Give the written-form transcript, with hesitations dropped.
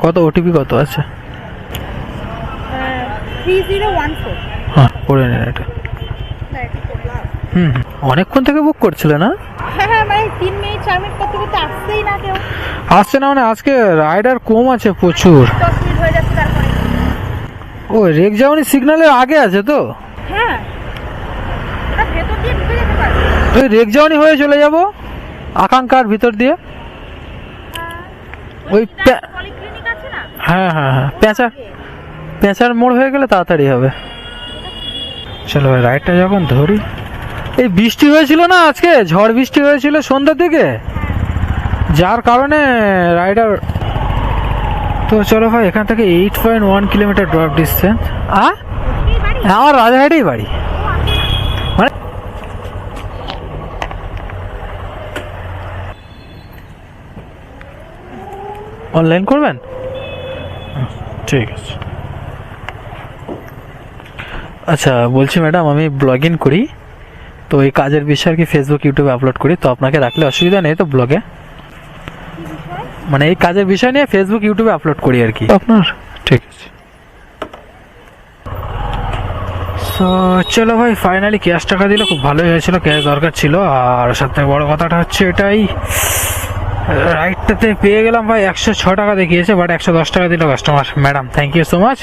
কত ওটিপি কত আছে? 3014। হ্যাঁ করে নিন এটা। অনেকক্ষণ থেকে বুক করছিলে না? হ্যাঁ মানে 3 মিনিট 4 মিনিট করতে করতে আসছেই না কেউ। আসছে না মানে আজকে রাইডার কম আছে প্রচুর। 10 মিনিট হয়ে যাচ্ছে তারপরে। ও রেগজাউনি সিগন্যালের আগে আছে তো? হ্যাঁ ওটা ভেতর দিয়ে ঢুকে যেতে পারে। ওই রেগজাউনি হয়ে চলে যাব আকাঙ্ক্ষার ভিতর দিয়ে। ওই পলিক্লিনিক আছে না? হ্যাঁ হ্যাঁ হ্যাঁ পেঁচার মোড় হয়ে গেলে তাড়াতাড়ি হবে। চলো ভাই রাইডটা যখন ধরি। এই বৃষ্টি হয়েছিল না আজকে, ঝড় বৃষ্টি হয়েছিল সন্ধ্যার দিকে, যার কারণে রাইডার। তো চলো ভাই এখান থেকে 8.1 কিলোমিটার ড্রপ ডিস্টেন্স। আমার রাজাহাটেই বাড়ি। মানে অনলাইন করবেন? ঠিক আছে। আচ্ছা বলছি ম্যাডাম, আমি ব্লগিং করি, তো এই কাজের বিষয় আর কি ফেসবুক ইউটিউবে আপলোড করি, তো আপনাকে রাখলে অসুবিধা নেই তো ব্লগে? মানে এই কাজের বিষয় নিয়ে ফেসবুক ইউটিউবে আপলোড করি আর কি আপনার। ঠিক আছে। তো চলো ভাই ফাইনালি ক্যাশ টাকা দিলে খুব ভালোই হয়েছিল, ক্যাশ দরকার ছিল। আর সবথেকে বড় কথাটা হচ্ছে এটাই, রাইডটাতে পেয়ে গেলাম ভাই 106 টাকা দেখিয়েছে, বাট 110 টাকা দিল customer. Madam thank you so much.